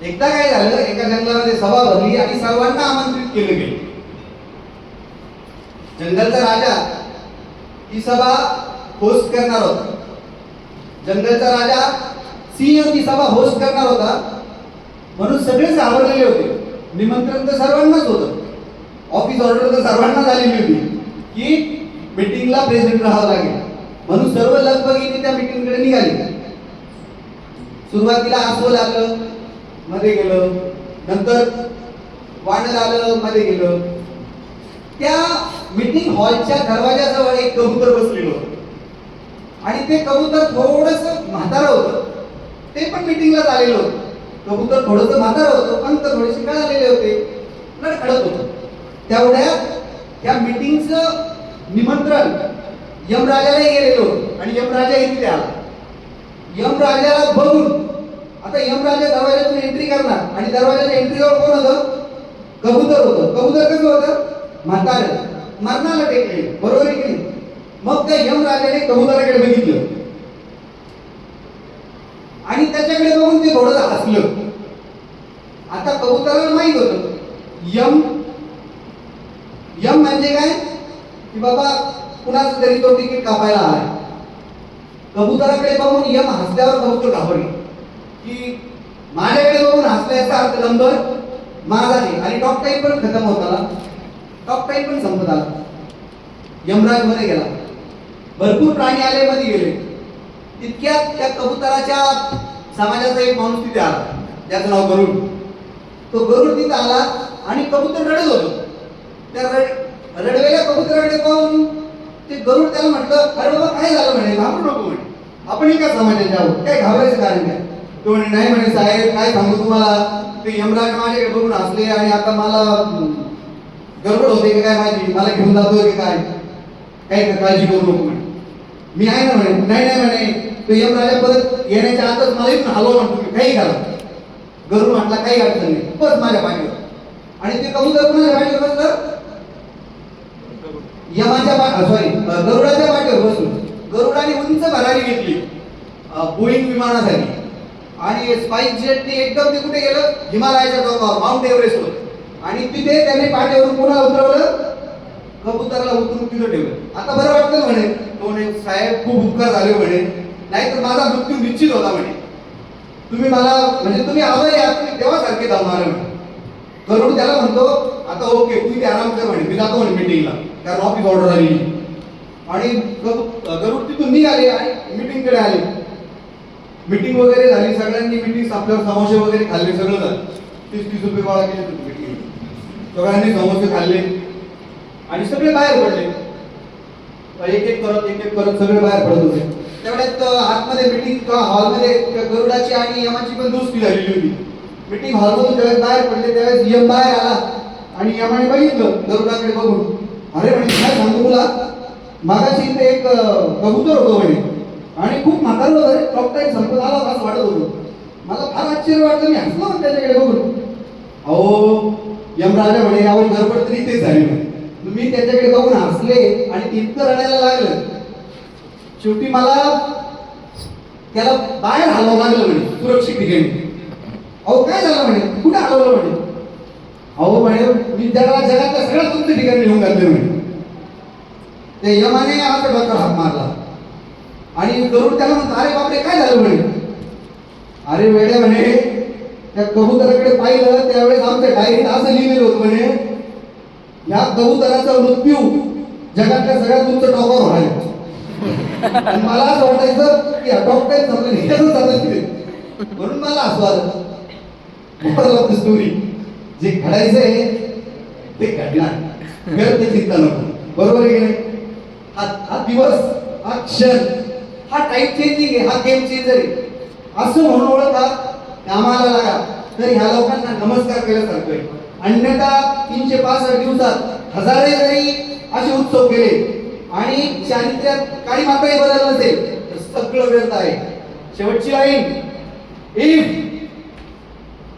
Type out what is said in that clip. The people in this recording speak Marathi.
एकदा काय झालं, एका जंगलामध्ये सभा भरली आणि सर्वांना आमंत्रित केलं गेलं. जंगलचा राजा ही सभा होस्ट करणार होता. जंगलचा राजा सिंह ती सभा होस्ट करणार होता, म्हणून सगळेच घाबरलेले होते. निमंत्रण तर सर्वांनाच होतं, ऑफिस ऑर्डर तर सर्वांना झालेली होती की मीटिंगला प्रेझेंट राहावं लागेल. म्हणून सर्व लगबगीने त्या मीटिंगकडे निघाले. सुरुवातीला अस्वल आलं, मध्ये गेलं, नंतर वानर आलं, मध्ये गेलं. त्या मीटिंग हॉलच्या दरवाजाजवळ एक कबूतर बसलेलं होतं आणि ते कबूतर थोडंसं म्हातारं होतं. ते पण मीटिंगला आलेलं होतं. कबूतर थोडंसं म्हातारं होतं, पण तर थोडेसे काय झालेले होते, लडखडत होतं. तेवढ्यात त्या मीटिंगचं निमंत्रण यमराजाला गेलेलं होतं आणि यमराजा इथे आला. यमराजाला बघून आता यमराजा दरवाजातून एंट्री करणार आणि दरवाजाच्या एंट्रीवर कोण होतं? कबूतर होतं. कबूतर कसं होतं? म्हातारं, मरणाला टेकले, बरोबर आहे की नाही? मग त्या यमराजाने कबुतराकडे बघितलं आणि त्याच्याकडे बघून ते थोडं हसलं. आता कबुतराला माहित होतं यम यम म्हणजे काय, की बाबा कुणाचं तरी तो तिकीट कापायला आलाय. कबुतराकडे बघून यम हसल्यावर कबूतर घाबरले की माझ्याकडे बघून हसल्याचा अर्थ नंबर माझा आहे आणि टॉक टाइम पण खतम होत आला, टॉक टाइम पण संपत आला. यमराज मध्ये गेला, भरपूर प्राणी आले, मध्ये गेले. तितक्यात त्या कबुतराच्या समाजाचा एक माणूस तिथे आला, त्याचं नाव गरुड. तो गरुड तिथे आला आणि कबूतर रडत होतं. त्या रडवेल्या कबुतराकडे पाहून ते गरुड त्याला म्हटलं, अरे बाबा काय झालं म्हणे, घाबरू नको म्हणे, आपण एका समाजाचे आहोत, काय घाबरायचं कारण काय? तो म्हणे नाही म्हणे साहेब, काय सांगू तुम्हाला, ते यमराज माझ्याकडे बघून हसले आणि आता मला गडबड होते की काय माझी, मला घेऊन जातोय की काय, काही काळजी करू नको म्हणे, मी आहे ना म्हणे. नाही नाही म्हणे, तो यमराजा परत येण्याच्या आतच मला इथून हलव म्हणतो, मी काही करा. गरुड म्हटला काही अडचण नाही, बस माझ्या पाठीवर. आणि ते कबूतर कुणाच्या पाठीवर बसलं? यमाच्या गरुडाच्या पाठीवर बसलो. गरुडाने उंच भरारी घेतली बोईंग विमानासाठी आणि स्पाइस जेटने एकदम ते कुठे गेलं? हिमालयाच्या टोकावर, माउंट एव्हरेस्टवर. आणि तिथे त्याने पाठीवरून पुन्हा उतरवलं, कबुतराला उतरून तिथं ठेवलं. आता बरं वाटतं म्हणे. तो म्हणे साहेब खूप उपकार झाले म्हणे, नाहीतर माझा मृत्यू निश्चित होता म्हणे. तुम्ही मला म्हणजे तुम्ही आभारी आहात, तुम्ही तेव्हासारखे धावणार म्हणे. गरुड त्याला म्हणतो आता ओके तू इथे आराम कर म्हणे, मी जातो म्हणे मीटिंगला, कारण ऑफिस ऑर्डर झाली. आणि गरुड तिथून निघाले आणि मीटिंगकडे आले. मीटिंग वगैरे झाली, सगळ्यांनी मीटिंग आपल्यावर समोसे वगैरे खाल्ले, सगळं झालं. 30-30 रुपये गोळा केले मीटिंग, सगळ्यांनी समोसे खाल्ले आणि सगळे बाहेर पडले. एक एक करत सगळे बाहेर पडत होते. तेवढ्यात आतमध्ये मीटिंग हॉलमध्ये गरुडाची आणि यमाची पण दोस्ती झालेली होती. मीटिंग हॉलमधून त्यावेळेस बाहेर पडले, त्यावेळेस यम बाहेर आला आणि यमाने बघितलं गरुडाकडे बघून, अरे म्हणे काय सांगू तुला, मागाशी इथे एक कबूतर होतो म्हणे आणि खूप म्हातारं होतं रे, टॉक टाइम संपत आला असं वाटत होतं. मला फार आश्चर्य वाटलं, मी हसलो म्हणे त्याच्याकडे बघून. अहो यमराजा म्हणे यावर गडबड तरी तेच झाली म्हणे. मी त्याच्याकडे बघून हसले आणि इतकं रडायला लागलं. शेवटी मला त्याला बाहेर हलवावं लागलं म्हणे, सुरक्षित ठिकाणी. अहो काय झालं म्हणे, कुठे हलवलं म्हणे? अहो म्हणे मी जगातल्या सगळ्यात तुमच्या ठिकाणी घेऊन घातले म्हणे. ते यमाने आता डोक्यावर हात मारला आणि गरुड त्याला म्हणतो, अरे बापरे काय झालं म्हणे? अरे वेड्या म्हणे, त्या कबुतराकडे पाहिलं त्यावेळेस आमच्या डायरीत असं लिहिलेलं होतं म्हणे, या कबुतराचा मृत्यू जगातल्या सगळ्यात उंच टॉपवर होणार आहे. मला असं वाटायचं की टॉप टाईम समजून म्हणून मला असं आलं. स्टोरी जे घडायचंय ते घडणार, ते चिंता नको, बरोबर आहे की नाही? हा दिवस, हा क्षण, हा टाईम चेंजिंग आहे, हा गेम चेंजर आहे असं म्हणून ओळखा, कामाला लागा. तर ह्या लोकांना नमस्कार केल्यासारखं आहे. अन्यथा 365 दिवसात हजारे जरी असे उत्सव केले आणि चारित्र्यात काही मात्रही बदल नसेल तर सगळं व्यर्थ आहे. शेवटची लाईन, इफ